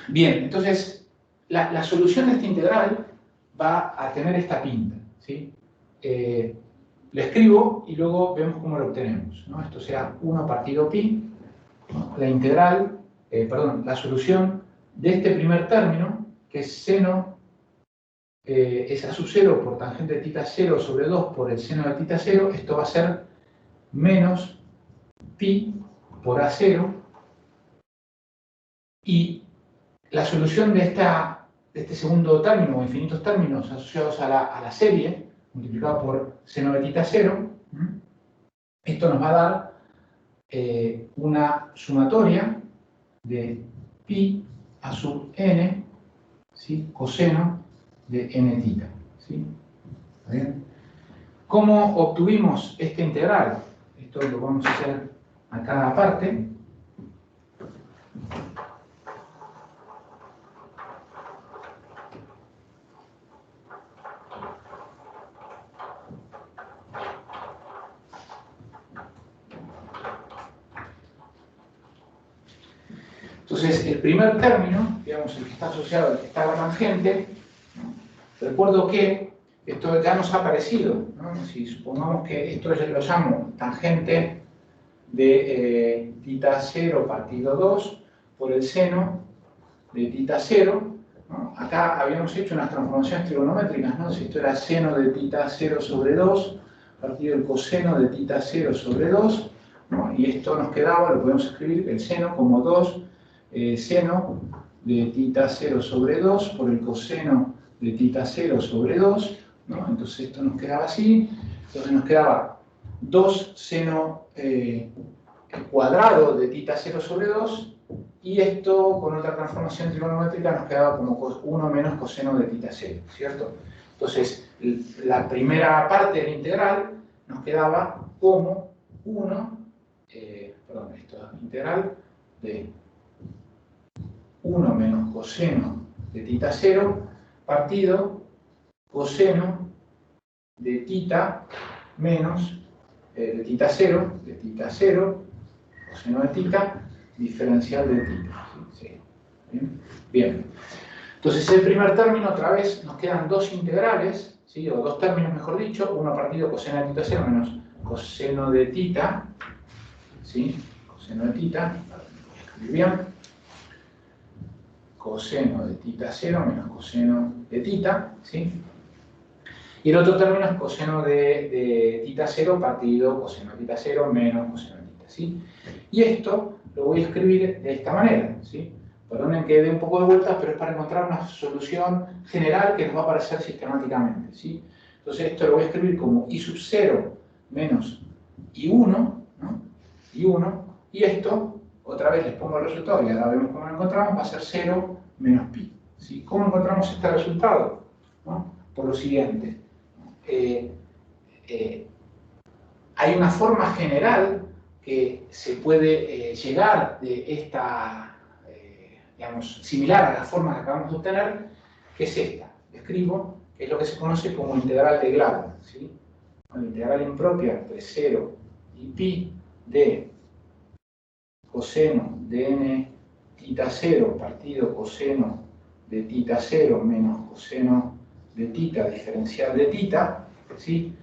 Bien, entonces, la solución de esta integral va a tener esta pinta, ¿sí? Lo escribo y luego vemos cómo lo obtenemos, ¿no? Esto será 1 partido pi, ¿no? La integral, la solución de este primer término, que es seno es a sub 0 por tangente de tita 0 sobre 2 por el seno de tita 0, esto va a ser menos pi por a0, y la solución de este segundo término, o infinitos términos asociados a la serie, multiplicado por seno de tita 0, esto nos va a dar una sumatoria de pi a sub n, ¿sí? Coseno de n tita, ¿sí? ¿Está bien? ¿Cómo obtuvimos esta integral? Esto lo vamos a hacer a cada parte. Entonces, el primer término, digamos, el que está asociado al que está la tangente, ¿no? Recuerdo que esto ya nos ha aparecido, ¿no? Si supongamos que esto yo lo llamo tangente de tita 0 partido 2 por el seno de tita 0, ¿no? Acá habíamos hecho unas transformaciones trigonométricas, ¿no? Si esto era seno de tita 0 sobre 2 partido el coseno de tita 0 sobre 2, ¿no? Y esto nos quedaba, lo podemos escribir, el seno como 2 seno de tita 0 sobre 2 por el coseno de tita 0 sobre 2, ¿no? Entonces esto nos quedaba así, entonces nos quedaba 2 seno cuadrado de tita 0 sobre 2, y esto con otra transformación trigonométrica nos quedaba como 1 menos coseno de tita 0, ¿cierto? Entonces la primera parte de la integral nos quedaba como 1, esto es integral de 1 menos coseno de tita 0 partido coseno de tita menos de tita 0, coseno de tita, diferencial de tita. ¿Sí? Bien. Entonces el primer término, otra vez, nos quedan dos integrales, ¿sí? O dos términos, mejor dicho, uno partido coseno de tita 0 menos coseno de tita, ¿sí? Coseno de tita, voy a escribir bien, coseno de tita 0 menos coseno de tita, ¿sí? Y el otro término es coseno de tita 0 partido coseno de tita 0 menos coseno de tita, ¿sí? Y esto lo voy a escribir de esta manera, ¿sí? Perdonen que dé un poco de vueltas, pero es para encontrar una solución general que nos va a aparecer sistemáticamente, ¿sí? Entonces esto lo voy a escribir como i sub 0 menos i1, ¿no? i1, y esto, otra vez les pongo el resultado y ahora vemos cómo lo encontramos, va a ser 0 menos pi, ¿sí? ¿Cómo encontramos este resultado? ¿No? Por lo siguiente, hay una forma general que se puede llegar de esta, digamos, similar a la forma que acabamos de obtener, que es esta. Escribo, que es lo que se conoce como integral de Glauber, ¿sí? La integral impropia entre 0 y pi de coseno de n tita 0 partido coseno de tita 0 menos coseno de tita diferencial de tita, ¿sí?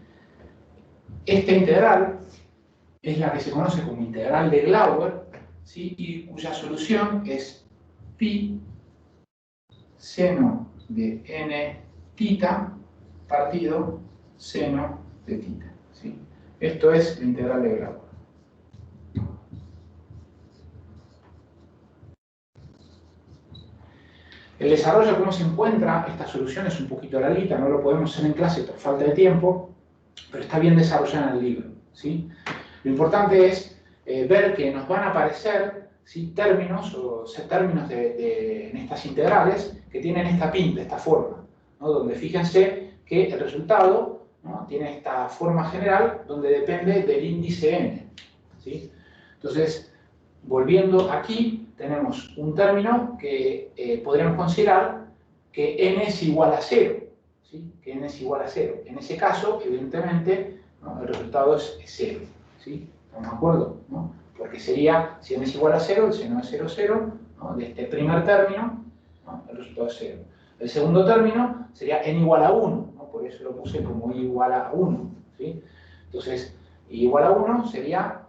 Esta integral es la que se conoce como integral de Glauber, ¿sí? Y cuya solución es pi seno de n tita partido seno de tita, ¿sí? Esto es la integral de Glauber. El desarrollo, cómo se encuentra esta solución, es un poquito larguita, no lo podemos hacer en clase por falta de tiempo, pero está bien desarrollada en el libro, ¿sí? Lo importante es ver que nos van a aparecer, ¿sí? Términos en estas integrales que tienen esta pinta, esta forma, ¿no? Donde fíjense que el resultado ¿no? Tiene esta forma general donde depende del índice n, ¿sí? Entonces, volviendo aquí, tenemos un término que podríamos considerar que n es igual a 0, ¿sí? Que n es igual a 0. En ese caso, evidentemente, ¿no? El resultado es 0, ¿sí? ¿Estamos de acuerdo? ¿No? Porque sería, si n es igual a 0, el seno de 0, 0, ¿no? De este primer término, ¿no? El resultado es 0. El segundo término sería n igual a 1, ¿no? Por eso lo puse como i igual a 1, ¿sí? Entonces, i igual a 1 sería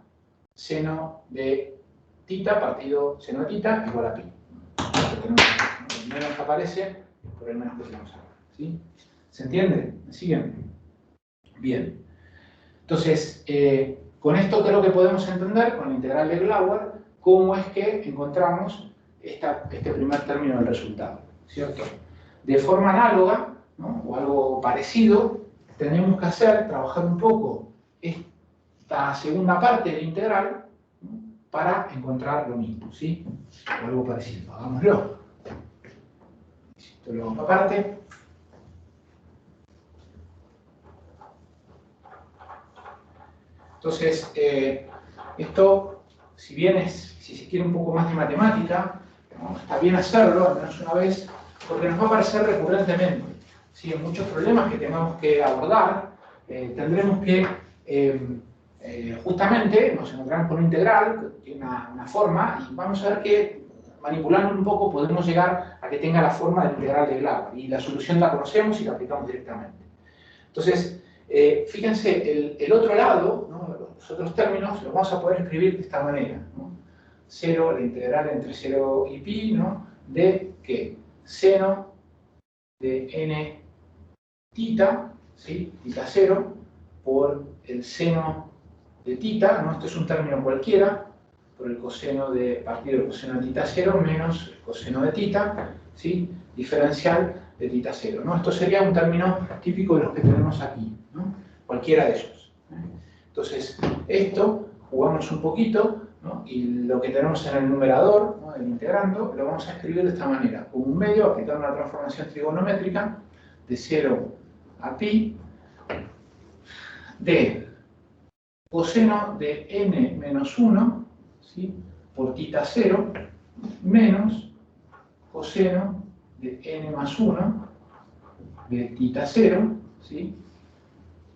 seno de tita partido seno de tita igual a pi. El menos que aparece por el menos que tenemos ahora, ¿sí? ¿Se entiende? ¿Me siguen? Bien. Entonces, con esto creo que podemos entender, con la integral de Glauer, cómo es que encontramos este primer término del resultado, ¿cierto? De forma análoga, ¿no? O algo parecido, tenemos que trabajar un poco esta segunda parte de la integral, ¿no? Para encontrar lo mismo, ¿sí? O algo parecido. Hagámoslo. Esto lo hago aparte. Entonces, esto, si bien si se quiere un poco más de matemática, ¿no? Está bien hacerlo, al menos una vez, porque nos va a aparecer recurrentemente. ¿Sí? En muchos problemas que tenemos que abordar, tendremos que, justamente, nos encontraremos con una integral, que tiene una forma, y vamos a ver que, manipulando un poco, podemos llegar a que tenga la forma de la integral de Glauer. Y la solución la conocemos y la aplicamos directamente. Entonces, fíjense, el otro lado, ¿no? Los otros términos los vamos a poder escribir de esta manera, ¿no? 0, la integral entre 0 y pi, ¿no? De ¿qué? Seno de n tita, ¿sí? Tita 0, por el seno de tita, ¿no? Esto es un término cualquiera, por el coseno de partido del coseno de tita 0 menos el coseno de tita, ¿sí? Diferencial de tita 0, ¿no? Esto sería un término típico de los que tenemos aquí, ¿no? Cualquiera de ellos. Entonces, esto, jugamos un poquito, ¿no? Y lo que tenemos en el numerador, ¿no? El integrando, lo vamos a escribir de esta manera, como un medio, aplicando una transformación trigonométrica, de 0 a pi, de coseno de n menos 1, ¿sí? Por tita 0, menos coseno de n más 1 de tita 0, ¿sí?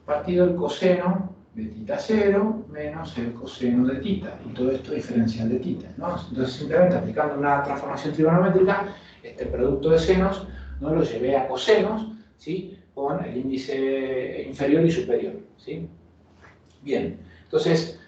Partido el coseno de tita 0 menos el coseno de tita, y todo esto diferencial de tita, ¿no? Entonces, simplemente aplicando una transformación trigonométrica, este producto de senos, ¿no? Lo llevé a cosenos, ¿sí? Con el índice inferior y superior, ¿sí? Bien, entonces,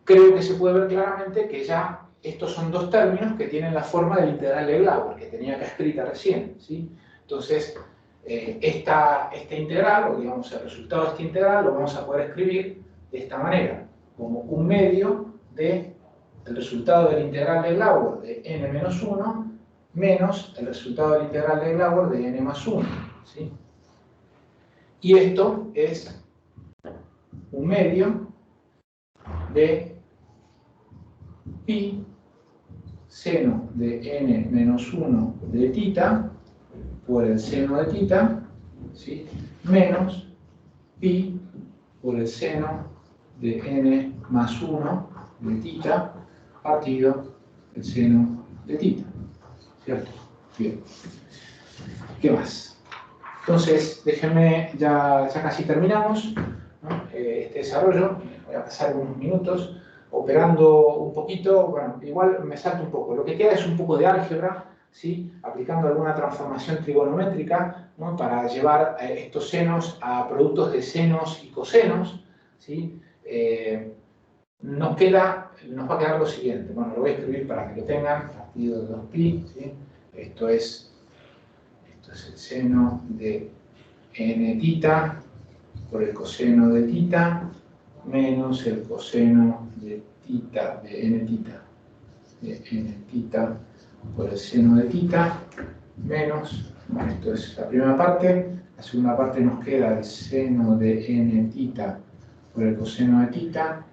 creo que se puede ver claramente que ya estos son dos términos que tienen la forma del integral de Glauer, que tenía que escrita recién, ¿sí? Entonces, esta integral, o digamos el resultado de esta integral, lo vamos a poder escribir de esta manera, como un medio del resultado de la integral de Glauer de n menos 1 menos el resultado de la integral de Glauer de n más 1, ¿sí? Y esto es un medio de pi seno de n menos 1 de tita por el seno de tita, ¿sí? Menos pi por el seno de n más 1 de tita partido el seno de tita, ¿cierto? Bien. ¿Qué más? Entonces, déjenme, ya casi terminamos, ¿no? Este desarrollo. Voy a pasar unos minutos operando un poquito. Bueno, igual me salto un poco. Lo que queda es un poco de álgebra, ¿sí? Aplicando alguna transformación trigonométrica, ¿no? Para llevar estos senos a productos de senos y cosenos, ¿sí? Nos va a quedar lo siguiente. Bueno, lo voy a escribir para que lo tengan. Partido de 2pi, ¿sí? Esto es el seno de n tita por el coseno de tita menos el coseno de tita de n tita por el seno de tita menos, bueno, esto es la primera parte, la segunda parte nos queda el seno de n tita por el coseno de tita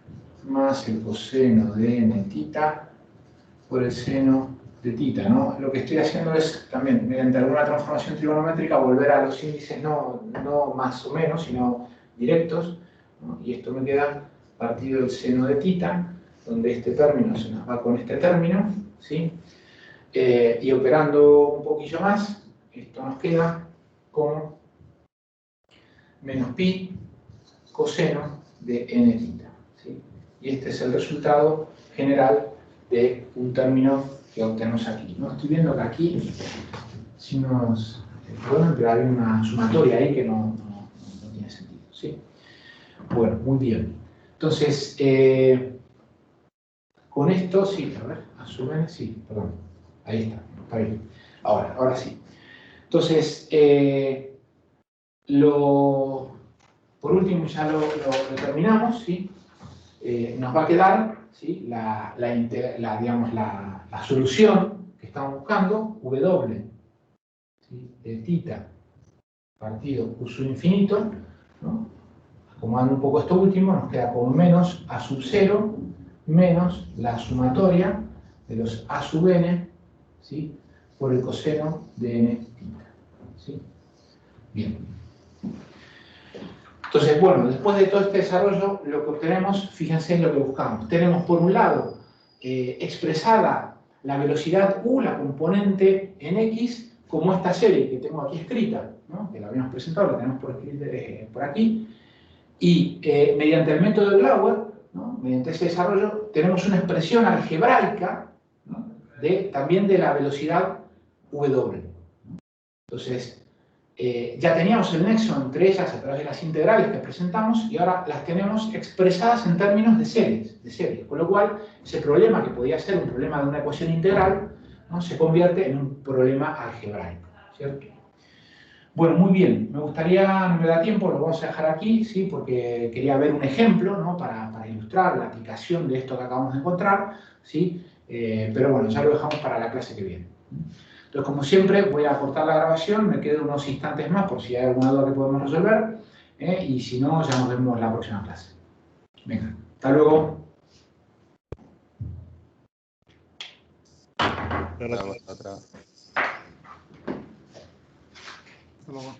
más el coseno de n tita por el seno de tita, ¿no? Lo que estoy haciendo es también, mediante alguna transformación trigonométrica, volver a los índices no más o menos, sino directos, ¿no? Y esto me queda partido del seno de θ, donde este término se nos va con este término, ¿sí? Y operando un poquillo más, esto nos queda como menos pi coseno de nθ, ¿sí? Y este es el resultado general de un término que obtenemos aquí. ¿No? Estoy viendo que aquí, si nos perdonan, pero hay una sumatoria ahí que no tiene sentido, ¿sí? Bueno, muy bien. Entonces, con esto, sí, a ver, asumen, sí, perdón, ahí está bien. Ahora sí. Entonces, por último, ya lo terminamos, ¿sí? Nos va a quedar, ¿sí? digamos, la solución que estamos buscando, W, ¿sí? De θ partido Q sub infinito, ¿no? Acomodando un poco esto último, nos queda como menos A sub 0 menos la sumatoria de los A sub n, ¿sí? Por el coseno de n θ, ¿sí? Bien. Entonces, bueno, después de todo este desarrollo, lo que obtenemos, fíjense en lo que buscamos. Tenemos, por un lado, expresada la velocidad u, la componente en x, como esta serie que tengo aquí escrita, ¿no? Que la habíamos presentado, la tenemos por aquí, y mediante el método de Glauer, ¿no? Mediante ese desarrollo, tenemos una expresión algebraica, ¿no? También de la velocidad w. Entonces, ya teníamos el nexo entre ellas a través de las integrales que presentamos y ahora las tenemos expresadas en términos de series, con lo cual ese problema que podía ser un problema de una ecuación integral, ¿no? Se convierte en un problema algebraico, ¿cierto? Bueno, muy bien, me gustaría, no me da tiempo, lo vamos a dejar aquí, ¿sí? Porque quería ver un ejemplo, ¿no? para ilustrar la aplicación de esto que acabamos de encontrar, ¿sí? Pero bueno, ya lo dejamos para la clase que viene. Entonces, como siempre, voy a cortar la grabación, me quedo unos instantes más por si hay alguna duda que podemos resolver, y si no, ya nos vemos en la próxima clase. Venga, hasta luego. Hasta luego.